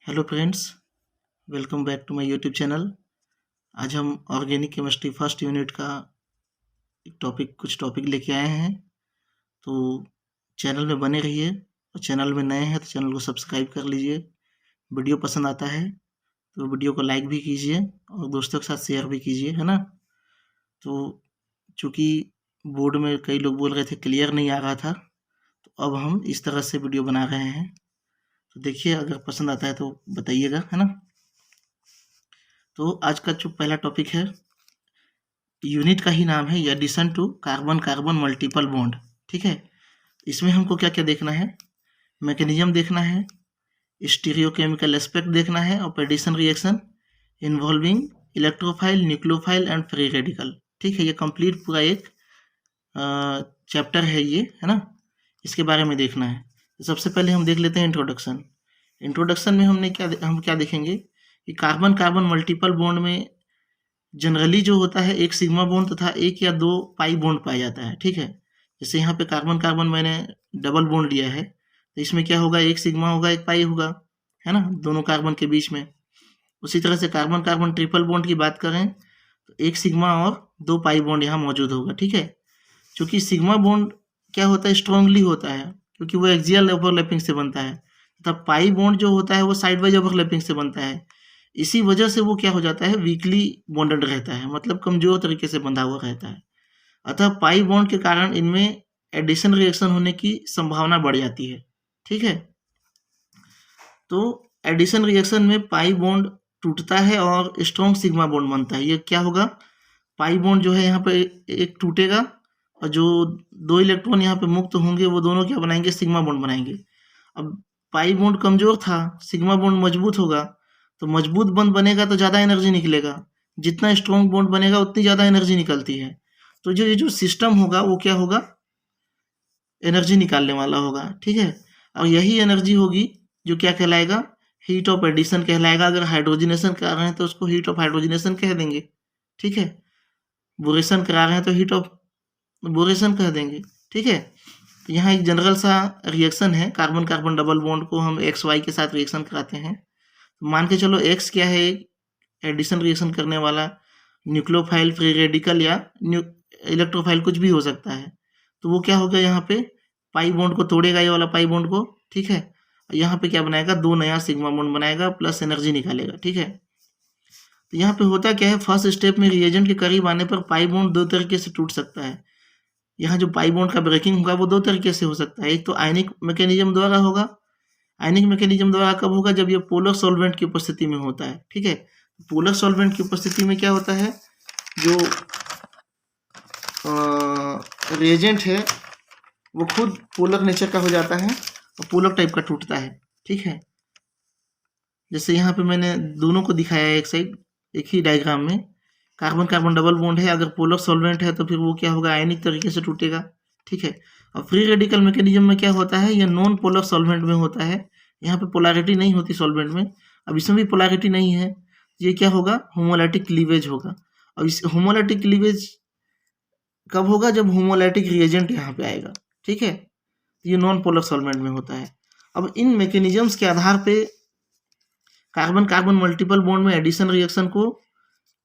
Hello friends, welcome back to my YouTube channel. आज हम organic chemistry first unit का कुछ टॉपिक लेके आए हैं। तो चैनल में बने रहिए और चैनल में नए हैं तो चैनल को सब्सक्राइब कर लीजिए। वीडियो पसंद आता है तो वीडियो को लाइक भी कीजिए और दोस्तों के साथ शेयर भी कीजिए, है ना। तो चूँकि बोर्ड में कई लोग बोल रहे थे क्लियर नहीं आ रहा था, तो अब हम इस तरह से वीडियो बना रहे हैं। तो देखिए, अगर पसंद आता है तो बताइएगा, है ना। तो आज का जो पहला टॉपिक है, यूनिट का ही नाम है addition to carbon carbon multiple bond. ठीक है, इसमें हमको क्या क्या देखना है, मैकेनिज्म देखना है, स्टीरियोकेमिकल एस्पेक्ट देखना है और addition reaction involving electrophile, nucleophile and free radical. ठीक है, ये कंप्लीट पूरा एक चैप्टर है ये, है ना। इसके बारे में देखना है। तो सबसे पहले हम देख लेते हैं इंट्रोडक्शन। इंट्रोडक्शन में हम क्या देखेंगे कि कार्बन कार्बन मल्टीपल बॉन्ड में जनरली जो होता है एक सिग्मा बॉन्ड तथा एक या दो पाई बॉन्ड पाया जाता है। ठीक है, जैसे यहाँ पे कार्बन कार्बन मैंने डबल बॉन्ड लिया है, तो इसमें क्या होगा, एक सिग्मा होगा एक पाई होगा, है ना, दोनों कार्बन के बीच में। उसी तरह से कार्बन कार्बन ट्रिपल बॉन्ड की बात करें तो एक सिग्मा और दो पाई बॉन्ड यहाँ मौजूद होगा। ठीक है, क्योंकि सिग्मा बॉन्ड क्या होता है, स्ट्रांगली होता है क्योंकि वो एक्सियल ओवरलैपिंग से बनता है, तथा पाई बॉन्ड जो होता है वो साइड वाइज ओवरलैपिंग से बनता है। इसी वजह से वो क्या हो जाता है, वीकली बॉन्डेड रहता है, मतलब कमजोर तरीके से बंधा हुआ रहता है। अतः पाई बॉन्ड के कारण इनमें एडिशन रिएक्शन होने की संभावना बढ़ जाती है। ठीक है, तो एडिशन रिएक्शन में पाई बॉन्ड टूटता है और स्ट्रॉन्ग सिग्मा बॉन्ड बनता है। ये क्या होगा, पाई बॉन्ड जो है यहाँ पे एक टूटेगा और जो दो इलेक्ट्रॉन यहाँ पे मुक्त होंगे वो दोनों क्या बनाएंगे, सिग्मा बॉन्ड बनाएंगे। अब पाई बॉन्ड कमजोर था, सिग्मा बॉन्ड मजबूत होगा, तो मजबूत बॉन्ड बनेगा तो ज़्यादा एनर्जी निकलेगा। जितना स्ट्रॉन्ग बॉन्ड बनेगा उतनी ज़्यादा एनर्जी निकलती है। तो ये जो सिस्टम होगा वो क्या होगा, एनर्जी निकालने वाला होगा। ठीक है, और यही एनर्जी होगी जो क्या कहलाएगा, हीट ऑफ एडिशन कहलाएगा। अगर हाइड्रोजनेशन करा रहे हैं तो उसको हीट ऑफ हाइड्रोजनेशन कह देंगे। ठीक है, बोरेशन करा रहे हैं तो हीट ऑफ बोरेशन कह देंगे। ठीक है, तो यहाँ एक जनरल सा रिएक्शन है, कार्बन कार्बन डबल बॉन्ड को हम एक्स वाई के साथ रिएक्शन कराते हैं। तो मान के चलो एक्स क्या है, एडिशन रिएक्शन करने वाला न्यूक्लियोफाइल, फ्री रेडिकल या इलेक्ट्रोफाइल कुछ भी हो सकता है। तो वो क्या होगा, यहाँ पे पाई बॉन्ड को तोड़ेगा, ये वाला पाई बॉन्ड को। ठीक है, यहाँ पे क्या बनाएगा, दो नया सिग्मा बॉन्ड बनाएगा प्लस एनर्जी निकालेगा। ठीक है, तो यहाँ पे होता क्या है, फर्स्ट स्टेप में रिएजेंट के करीब आने पर पाई बॉन्ड दो तरीके से टूट सकता है। यहाँ जो पाई बॉन्ड का ब्रेकिंग होगा वो दो तरीके से हो सकता है। एक तो आयनिक मैकेनिज्म द्वारा होगा। आयनिक मैकेनिज्म द्वारा कब होगा, जब ये पोलर सॉल्वेंट की उपस्थिति में होता है। ठीक है, पोलर सॉल्वेंट की उपस्थिति में क्या होता है, जो रिएजेंट है वो खुद पोलर नेचर का हो जाता है और पोलर टाइप का टूटता है। ठीक है, जैसे यहाँ पे मैंने दोनों को दिखाया है एक साइड, एक ही डायग्राम में। कार्बन कार्बन डबल बॉन्ड है, अगर पोलर सॉल्वेंट है तो फिर वो क्या होगा, आयनिक तरीके से टूटेगा। ठीक है, और फ्री रेडिकल मैकेनिज्म में क्या होता है, ये नॉन पोलर सॉल्वेंट में होता है। यहाँ पे पोलैरिटी नहीं होती सॉल्वेंट में, अब इसमें भी पोलैरिटी नहीं है। ये क्या होगा, होमोलाइटिक क्लीवेज होगा। और इस होमोलाइटिक क्लीवेज कब होगा, जब होमोलाइटिक रिएजेंट यहाँ पे आएगा। ठीक है, ये नॉन पोलर सॉल्वेंट में होता है। अब इन मैकेनिज्म्स के आधार पे कार्बन कार्बन मल्टीपल बॉन्ड में एडिशन रिएक्शन को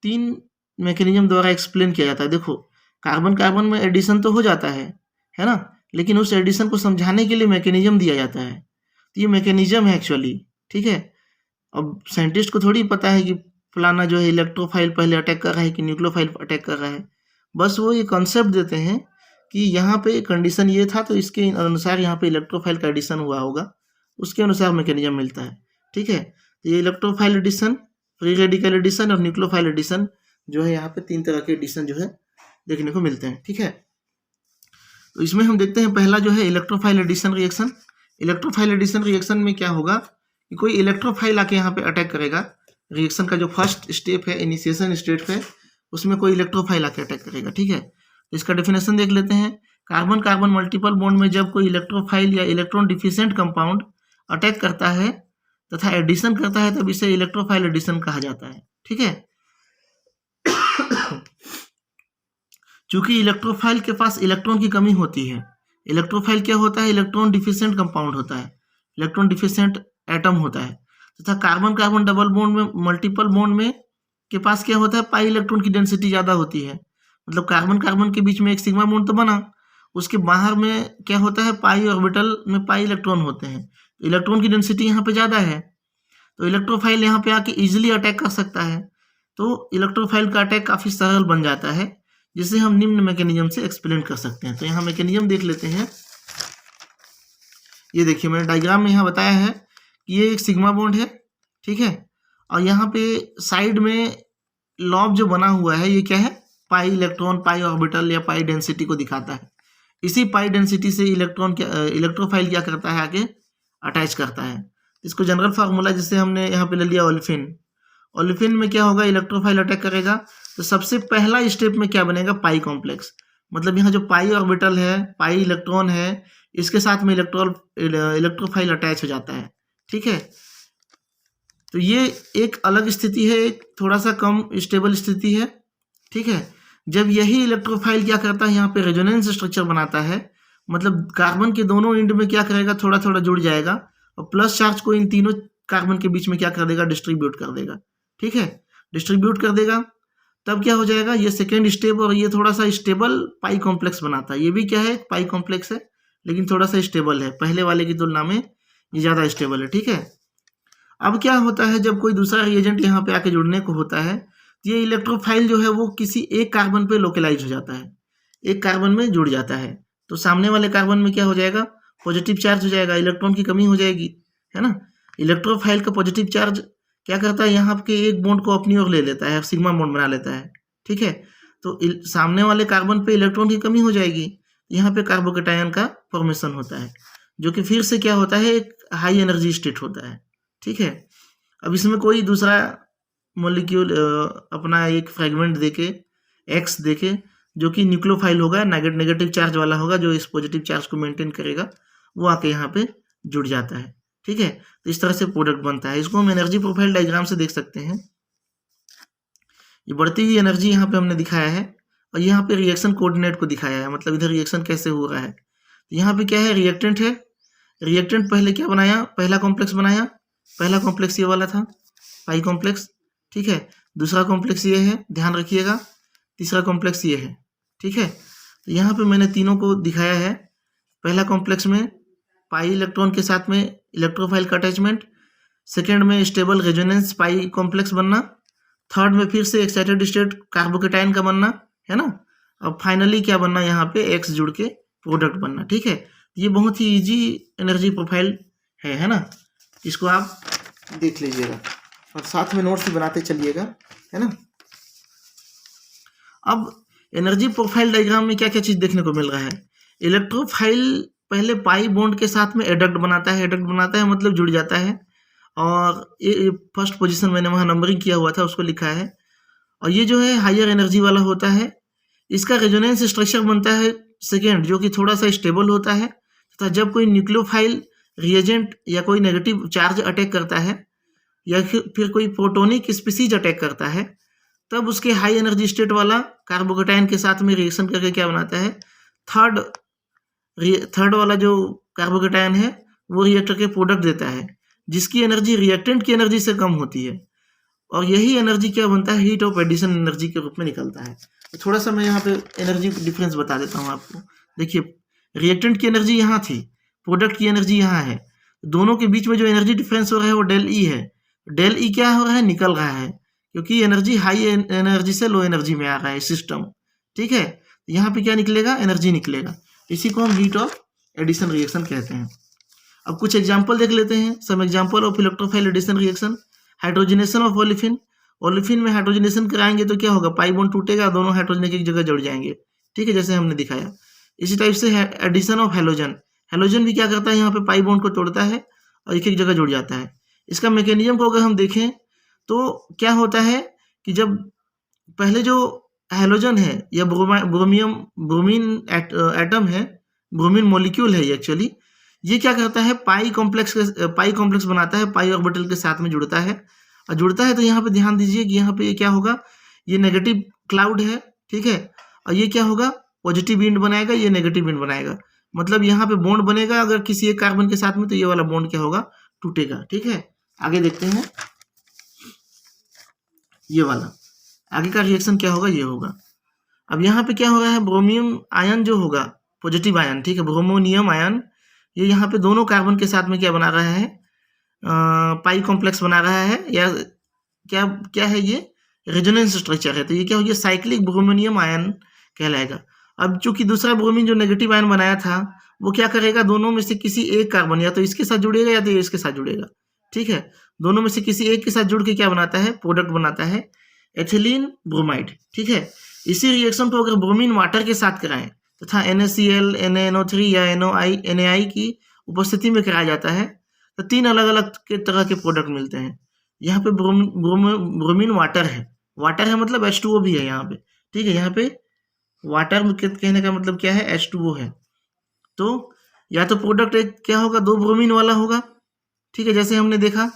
तीन मैकेनिज्म द्वारा एक्सप्लेन किया जाता है। देखो, कार्बन कार्बन में एडिशन तो हो जाता है ना, लेकिन उस एडिशन को समझाने के लिए मैकेनिज्म दिया जाता है। तो ये मैकेनिज्म है एक्चुअली। ठीक है, अब साइंटिस्ट को थोड़ी पता है कि फलाना जो है इलेक्ट्रोफाइल पहले अटैक कर रहा है कि न्यूक्लियोफाइल अटैक कर रहा है। बस वो ये कॉन्सेप्ट देते हैं कि यहाँ पे कंडीशन ये था तो इसके अनुसार यहाँ पे इलेक्ट्रोफाइल का एडिशन हुआ होगा, उसके अनुसार मैकेनिज्म मिलता है। ठीक है, तो ये electrophile addition, free radical addition और न्यूक्लियोफाइल एडिशन जो है, यहाँ पे तीन तरह के एडिशन जो है देखने को मिलते हैं। ठीक है, तो इसमें हम देखते हैं पहला जो है electrophile addition reaction. Electrophile addition reaction में क्या होगा कि कोई इलेक्ट्रोफाइल आके यहाँ पे अटैक करेगा। रिएक्शन का जो फर्स्ट स्टेप है, इनिशिएशन स्टेप है, उसमें कोई इलेक्ट्रोफाइल आके अटैक करेगा। ठीक है, तो इसका डेफिनेशन देख लेते हैं। कार्बन कार्बन मल्टीपल बॉन्ड में जब कोई इलेक्ट्रोफाइल या इलेक्ट्रॉन डिफिशिएंट कंपाउंड अटैक करता है तथा एडिशन करता है तब इसे इलेक्ट्रोफाइल एडिशन कहा जाता है। ठीक है, चूंकि इलेक्ट्रोफाइल के पास इलेक्ट्रॉन की कमी होती है। इलेक्ट्रोफाइल क्या होता है, इलेक्ट्रॉन डिफिशिएंट कंपाउंड होता है, इलेक्ट्रॉन डिफिशिएंट एटम होता है। तथा कार्बन कार्बन डबल बॉन्ड में, मल्टीपल बॉन्ड में के पास क्या होता है, पाई इलेक्ट्रॉन की डेंसिटी ज़्यादा होती है। मतलब कार्बन कार्बन के बीच में एक सिग्मा बॉन्ड तो बना, उसके बाहर में क्या होता है, पाई ऑर्बिटल में पाई इलेक्ट्रॉन होते हैं। तो इलेक्ट्रॉन की डेंसिटी यहाँ पे ज़्यादा है, तो इलेक्ट्रोफाइल यहाँ पे आके इजीली अटैक कर सकता है। तो इलेक्ट्रोफाइल का अटैक काफ़ी सरल बन जाता है, जिसे हम निम्न मैकेनिज्म से एक्सप्लेन कर सकते हैं। तो यहाँ मैकेनिज्म देख लेते हैं। ये देखिए मैंने डायग्राम में यहाँ बताया है कि ये एक सिग्मा बॉन्ड है, ठीक है, और यहाँ पे साइड में लॉब जो बना हुआ है ये क्या है, पाई इलेक्ट्रॉन, पाई ऑर्बिटल या पाई डेंसिटी को दिखाता है। इसी पाई डेंसिटी से इलेक्ट्रोफाइल क्या करता है, आगे अटैच करता है। इसको जनरल फार्मूला जिसे हमने यहाँ पे ले लिया ओलेफिन। ओलेफिन में क्या होगा, इलेक्ट्रोफाइल अटैक करेगा तो सबसे पहला स्टेप में क्या बनेगा, पाई कॉम्प्लेक्स। मतलब यहाँ जो पाई ऑर्बिटल है, पाई इलेक्ट्रॉन है, इसके साथ में इलेक्ट्रोफाइल अटैच हो जाता है, ठीक है। तो ये एक अलग स्थिति है, एक थोड़ा सा कम स्टेबल स्थिति है, ठीक है। जब यही इलेक्ट्रोफाइल क्या करता है, यहाँ पे रेजोनेंस स्ट्रक्चर बनाता है। मतलब कार्बन के दोनों एंड में क्या करेगा, थोड़ा थोड़ा जुड़ जाएगा और प्लस चार्ज को इन तीनों कार्बन के बीच में क्या कर देगा, डिस्ट्रीब्यूट कर देगा, ठीक है। डिस्ट्रीब्यूट कर देगा तब क्या हो जाएगा, ये सेकेंड स्टेप, और ये थोड़ा सा स्टेबल पाई कॉम्प्लेक्स बनाता है। ये भी क्या है, पाई कॉम्प्लेक्स है, लेकिन थोड़ा सा स्टेबल है, पहले वाले की तुलना में ये ज़्यादा स्टेबल है, ठीक है। अब क्या होता है, जब कोई दूसरा रिएजेंट यहाँ पे आके जुड़ने को होता है, तो ये इलेक्ट्रोफाइल जो है वो किसी एक कार्बन पे लोकलाइज हो जाता है, एक कार्बन में जुड़ जाता है। तो सामने वाले कार्बन में क्या हो जाएगा, पॉजिटिव चार्ज हो जाएगा, इलेक्ट्रॉन की कमी हो जाएगी, है ना। इलेक्ट्रोफाइल का पॉजिटिव चार्ज क्या करता है, यहाँ के एक बॉन्ड को अपनी ओर ले लेता है, सिग्मा बॉन्ड बना लेता है, ठीक है। तो सामने वाले कार्बन पे इलेक्ट्रॉन की कमी हो जाएगी, यहाँ पे कार्बोकेटायन का फॉर्मेशन होता है, जो कि फिर से क्या होता है, एक हाई एनर्जी स्टेट होता है, ठीक है। अब इसमें कोई दूसरा मॉलिक्यूल अपना एक फ्रेगमेंट देके, एक्स देके, जो कि न्यूक्लियोफाइल होगा, नेगेटिव चार्ज वाला होगा, जो इस पॉजिटिव चार्ज को मेंटेन करेगा, वो आके यहाँ पे जुड़ जाता है, ठीक है। तो इस तरह से प्रोडक्ट बनता है। इसको हम एनर्जी प्रोफाइल डायग्राम से देख सकते हैं। ये बढ़ती हुई एनर्जी यहाँ पे हमने दिखाया है, और यहाँ पे रिएक्शन कोऑर्डिनेट को दिखाया है, मतलब इधर रिएक्शन कैसे हो रहा है। तो यहाँ पे क्या है, रिएक्टेंट है। रिएक्टेंट पहले क्या बनाया, पहला कॉम्प्लेक्स बनाया, पहला कॉम्प्लेक्स ये वाला था, पाई कॉम्प्लेक्स, ठीक है। दूसरा कॉम्प्लेक्स ये है, ध्यान रखिएगा। तीसरा कॉम्प्लेक्स ये है, ठीक है। तो यहाँ पे मैंने तीनों को दिखाया है। पहला कॉम्प्लेक्स में पाई इलेक्ट्रॉन के साथ में इलेक्ट्रोफाइल का अटैचमेंट, सेकेंड में स्टेबल रेजोनेंस पाई कॉम्प्लेक्स बनना, थर्ड में फिर से एक्साइटेड स्टेट कार्बोकेटायन का बनना, है ना। अब फाइनली क्या बनना, यहाँ पे एक्स जुड़ के प्रोडक्ट बनना, ठीक है। ये बहुत ही इजी एनर्जी प्रोफाइल है ना। इसको आप देख लीजिएगा और साथ में नोट्स भी बनाते चलिएगा, है ना। अब एनर्जी प्रोफाइल डायग्राम में क्या क्या चीज़ देखने को मिल रहा है। इलेक्ट्रोफाइल पहले पाई बॉन्ड के साथ में एडक्ट बनाता है, एडक्ट बनाता है मतलब जुड़ जाता है, और ये फर्स्ट पोजीशन मैंने वहाँ नंबरिंग किया हुआ था उसको लिखा है। और ये जो है हायर एनर्जी वाला होता है, इसका रेजोनेंस स्ट्रक्चर बनता है सेकेंड, जो कि थोड़ा सा स्टेबल होता है, तथा जब कोई न्यूक्लियोफाइल रिएजेंट या कोई नेगेटिव चार्ज अटैक करता है, या फिर कोई प्रोटोनिक स्पीसीज अटैक करता है, तब उसके हाई एनर्जी स्टेट वाला कार्बोकेटायन के साथ में रिएक्शन करके क्या बनाता है, थर्ड वाला जो कार्बोकेटायन है वो रिएक्टर के प्रोडक्ट देता है, जिसकी एनर्जी रिएक्टेंट की एनर्जी से कम होती है, और यही एनर्जी क्या बनता है, हीट ऑफ एडिशन एनर्जी के रूप में निकलता है। तो थोड़ा सा मैं यहाँ पे एनर्जी डिफरेंस बता देता हूँ आपको। देखिए, रिएक्टेंट की एनर्जी यहाँ थी, प्रोडक्ट की एनर्जी यहाँ है, दोनों के बीच में जो एनर्जी डिफरेंस हो रहा है वो डेल ई है। डेल ई क्या हो रहा है, निकल रहा है, क्योंकि एनर्जी हाई एनर्जी से लो एनर्जी में आ रहा है सिस्टम, ठीक है। यहाँ पे क्या निकलेगा, एनर्जी निकलेगा। इसी को हम हीट ऑफ एडिशन रिएक्शन कहते हैं। अब कुछ एग्जाम्पल देख लेते हैं। Some example of electrophile addition reaction. Hydrogenation of olefin. Olefin में हाइड्रोजनेशन कराएंगे तो क्या होगा, पाई बॉन्ड टूटेगा, दोनों हाइड्रोजन एक जगह जुड़ जाएंगे, ठीक है, जैसे हमने दिखाया। इसी टाइप से एडिशन ऑफ हेलोजन। हेलोजन भी क्या करता है, यहाँ पे पाई बॉन्ड को तोड़ता है और एक एक जगह जुड़ जाता है। इसका मैकेनिज्म को अगर हम देखें तो क्या होता है कि जब पहले जो हेलोजन है या ब्रोमीन एटम है, ब्रोमीन मॉलिक्यूल है एक्चुअली, ये क्या करता है, पाई कॉम्प्लेक्स बनाता है, पाई ऑर्बिटल के साथ में जुड़ता है, और जुड़ता है तो यहाँ पे ध्यान दीजिए कि यहाँ पे ये क्या होगा, ये नेगेटिव क्लाउड है, ठीक है, और ये क्या होगा, पॉजिटिव विंड बनाएगा, ये नेगेटिव विंड बनाएगा। मतलब यहाँ पे बॉन्ड बनेगा अगर किसी एक कार्बन के साथ में, तो ये वाला बॉन्ड क्या होगा, टूटेगा, ठीक है। आगे देखते हैं, ये वाला आगे का रिएक्शन क्या होगा, ये होगा। अब यहाँ पे क्या हो रहा है, ब्रोमियम आयन जो होगा पॉजिटिव आयन, ठीक है, ब्रोमोनियम आयन, ये यहाँ पे दोनों कार्बन के साथ में क्या बना रहा है, पाई कॉम्प्लेक्स बना रहा है, या क्या क्या है, ये रेजोनेंस स्ट्रक्चर है। तो ये क्या हो गया, साइक्लिक ब्रोमोनियम आयन कहलाएगा। अब चूंकि दूसरा ब्रोमीन जो नेगेटिव आयन बनाया था वो क्या करेगा, दोनों में से किसी एक कार्बन या तो इसके साथ जुड़ेगा या तो ये इसके साथ जुड़ेगा, ठीक है। दोनों में से किसी एक के साथ जुड़ के क्या बनाता है, प्रोडक्ट बनाता है एथिलीन ब्रोमाइड, ठीक है। इसी रिएक्शन को अगर ब्रोमीन वाटर के साथ कराएं तथा NaCl, NaNO3 या NaI की उपस्थिति में कराया जाता है तो 3 अलग अलग के तरह के प्रोडक्ट मिलते हैं। यहाँ पे ब्रोमीन वाटर है मतलब H2O भी है यहाँ पे, ठीक है। यहाँ पे वाटर कहने का मतलब क्या है, H2O है। तो या तो प्रोडक्ट एक क्या होगा, 2 ब्रोमीन वाला होगा, ठीक है, जैसे हमने देखा,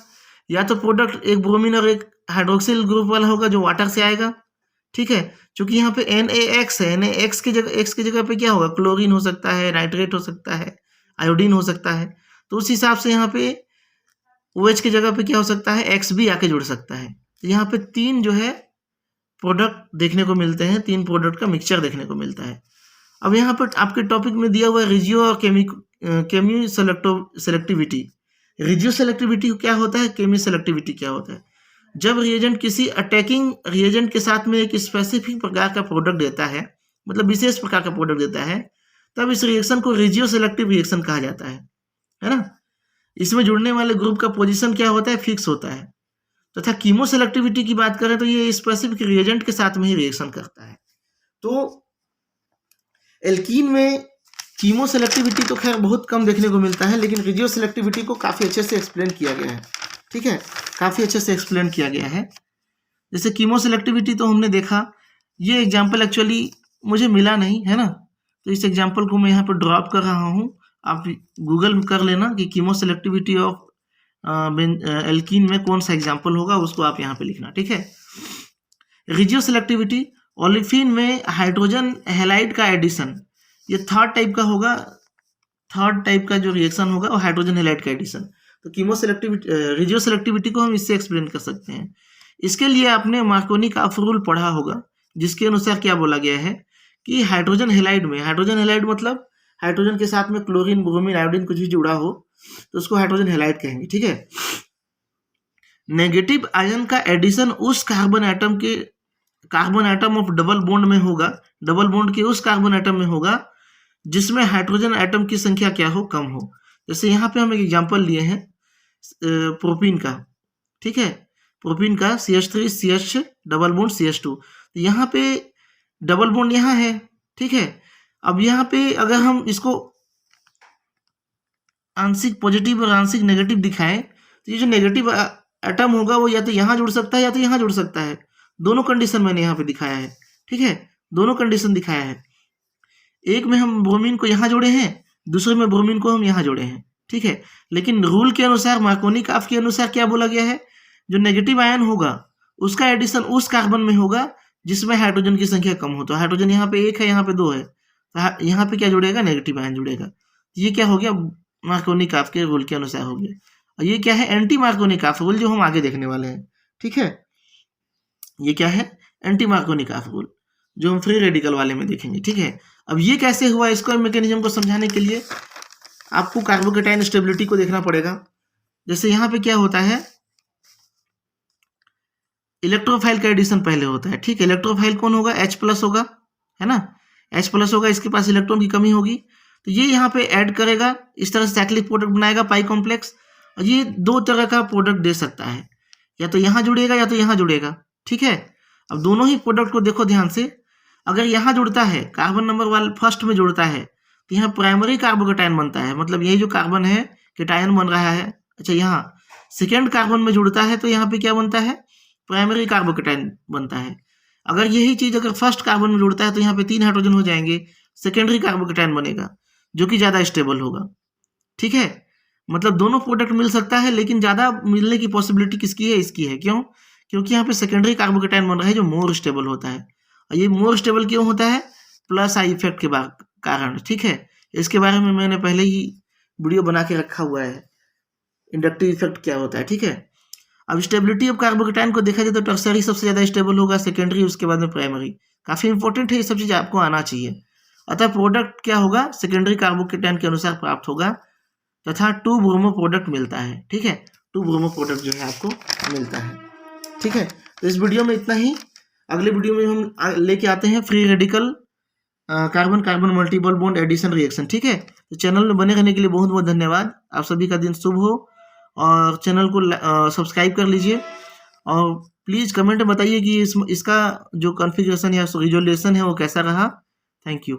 या तो प्रोडक्ट एक ब्रोमीन और एक हाइड्रोक्सिल ग्रुप वाला होगा जो वाटर से आएगा, ठीक है। क्योंकि यहाँ पे NaX है, NaX की जगह X की जगह पे क्या होगा, क्लोरीन हो सकता है, नाइट्रेट हो सकता है, आयोडीन हो सकता है। तो उस हिसाब से यहाँ पे OH की जगह पे क्या हो सकता है, X भी आके जुड़ सकता है। तो यहाँ पे 3 जो है प्रोडक्ट देखने को मिलते हैं, 3 प्रोडक्ट का मिक्सचर देखने को मिलता है। अब यहाँ पर आपके टॉपिक में दिया हुआ है रिजियो और केमी सेलेक्टिविटी। रिजियो सेलेक्टिविटी क्या होता है, केमी सेलेक्टिविटी क्या होता है। जब रिएजेंट किसी अटैकिंग रिएजेंट के साथ में एक स्पेसिफिक प्रकार का प्रोडक्ट देता है, मतलब विशेष प्रकार का प्रोडक्ट देता है, तब इस रिएक्शन को रिजियो सेलेक्टिव रिएक्शन कहा जाता है ना। इसमें जुड़ने वाले ग्रुप का पोजीशन क्या होता है, फिक्स होता है। तथा कीमो सेलेक्टिविटी की बात करें तो ये स्पेसिफिक रिएजेंट के साथ में ही रिएक्शन करता है। तो एल्कीन में कीमो सेलेक्टिविटी तो खैर बहुत कम देखने को मिलता है, लेकिन रिजियो सेलेक्टिविटी को काफ़ी अच्छे से एक्सप्लेन किया गया है, ठीक है, काफ़ी अच्छे से एक्सप्लेन किया गया है। जैसे कीमो सेलेक्टिविटी तो हमने देखा, ये एग्जाम्पल एक्चुअली मुझे मिला नहीं है ना, तो इस एग्जाम्पल को मैं यहाँ पर ड्रॉप कर रहा हूँ। आप गूगल कर लेना कि कीमो सेलेक्टिविटी ऑफ एल्कीन में कौन सा एग्जाम्पल होगा, उसको आप यहाँ पे लिखना, ठीक है। रिजियो सेलेक्टिविटी, ओलिफिन में हाइड्रोजन हैलाइड का एडिशन, ये थर्ड टाइप का होगा, थर्ड टाइप का जो रिएक्शन होगा वो हाइड्रोजन हैलाइड का एडिशन। तो कीमो सेलेक्टिविटी, रिजियो सेलेक्टिविटी को हम इससे एक्सप्लेन कर सकते हैं। इसके लिए आपने मार्कोनी का रूल पढ़ा होगा, जिसके अनुसार क्या बोला गया है कि हाइड्रोजन हैलाइड में, हाइड्रोजन हैलाइड मतलब हाइड्रोजन के साथ में क्लोरीन, ब्रोमीन, आयोडीन कुछ भी जुड़ा हो तो उसको हाइड्रोजन हैलाइड कहेंगे, ठीक है। नेगेटिव आयन का एडिशन उस carbon atom of double bond में होगा, डबल बॉन्ड के उस कार्बन एटम में होगा जिसमें हाइड्रोजन एटम की संख्या क्या हो, कम हो। जैसे यहाँ पे हम एक एग्जांपल लिए हैं प्रोपीन का, ठीक है, प्रोपीन का CH3 CH double bond CH2, तो यहाँ पे डबल बॉन्ड यहाँ है, ठीक है। अब यहाँ पे अगर हम इसको आंशिक पॉजिटिव और आंशिक नेगेटिव दिखाएं तो ये जो नेगेटिव एटम होगा वो या तो यहाँ जुड़ सकता है या तो यहाँ जुड़ सकता है। दोनों कंडीशन मैंने यहाँ पे दिखाया है, ठीक है, दोनों कंडीशन दिखाया है। एक में हम ब्रोमीन को यहाँ जोड़े हैं, दूसरे में ब्रोमीन को हम यहाँ जोड़े हैं, ठीक है। लेकिन रूल के अनुसार, मार्कोनी काफ के अनुसार क्या बोला गया है, जो नेगेटिव आयन होगा उसका एडिशन उस कार्बन में होगा जिसमें हाइड्रोजन की संख्या कम हो। तो हाइड्रोजन यहाँ पे 1 है, यहाँ पे 2 है, तो यहाँ पे क्या जुड़ेगा, नेगेटिव आयन जुड़ेगा। ये क्या हो गया, मार्कोनी काफ के रूल के अनुसार हो गया। और ये क्या है, एंटी मार्कोनी काफ रूल, जो हम आगे देखने वाले हैं, ठीक है। ये क्या है, एंटी मार्कोनी काफ रूल, जो हम फ्री रेडिकल वाले में देखेंगे, ठीक है। अब ये कैसे हुआ, स्क्वायर मैकेनिज्म को समझाने के लिए आपको कार्बोकेटाइन स्टेबिलिटी को देखना पड़ेगा। जैसे यहाँ पे क्या होता है, इलेक्ट्रोफाइल का एडिशन पहले होता है, ठीक है। इलेक्ट्रोफाइल कौन होगा, H+ होगा, है ना, H+ होगा, इसके पास इलेक्ट्रॉन की कमी होगी, तो ये यहाँ पे ऐड करेगा, इस तरह से साइक्लिक प्रोडक्ट बनाएगा, पाई कॉम्प्लेक्स। और ये 2 तरह का प्रोडक्ट दे सकता है, या तो यहाँ जुड़ेगा या तो यहाँ जुड़ेगा, ठीक है। अब दोनों ही प्रोडक्ट को देखो ध्यान से, अगर यहाँ जुड़ता है, कार्बन नंबर वाला फर्स्ट में जुड़ता है, तो यहाँ प्राइमरी कार्बोकेटाइन बनता है, मतलब यही जो कार्बन है केटायन बन रहा है। अच्छा, यहाँ सेकेंड कार्बन में जुड़ता है तो यहाँ पे क्या बनता है, प्राइमरी कार्बोकेटाइन बनता है। अगर यही चीज अगर फर्स्ट कार्बन में जुड़ता है तो यहाँ पे 3 हाइड्रोजन हो जाएंगे, सेकेंडरी कार्बोकेटाइन बनेगा, जो कि ज्यादा स्टेबल होगा, ठीक है। मतलब दोनों प्रोडक्ट मिल सकता है, लेकिन ज्यादा मिलने की पॉसिबिलिटी किसकी है, इसकी है। क्यों, क्योंकि यहाँ पे सेकेंडरी कार्बोकेटाइन बन रहा है जो मोर स्टेबल होता है। और ये मोर स्टेबल क्यों होता है, प्लस आई इफेक्ट के कारण, ठीक है। इसके बारे में मैंने पहले ही वीडियो बना के रखा हुआ है, इंडक्टिव इफेक्ट क्या होता है, ठीक है। अब स्टेबिलिटी ऑफ कार्बोकेटाइन को देखा जाए तो टर्सरी सबसे ज़्यादा स्टेबल होगा, सेकेंडरी उसके बाद में प्राइमरी। काफ़ी इंपॉर्टेंट है, ये सब चीज़ आपको आना चाहिए। अतः प्रोडक्ट क्या होगा, सेकेंडरी कार्बोकेटाइन के अनुसार प्राप्त होगा तथा 2 ब्रोमो प्रोडक्ट मिलता है। ठीक है, 2 ब्रोमो प्रोडक्ट जो है आपको मिलता है। ठीक है, तो इस वीडियो में इतना ही। अगले वीडियो में हम लेके आते हैं free radical carbon carbon multiple bond addition reaction. ठीक है, तो चैनल में बने रहने के लिए बहुत बहुत धन्यवाद। आप सभी का दिन शुभ हो और चैनल को सब्सक्राइब कर लीजिए और प्लीज़ कमेंट में बताइए कि इसका जो कॉन्फ़िगरेशन या रिजोल्यूशन है वो कैसा रहा। Thank you.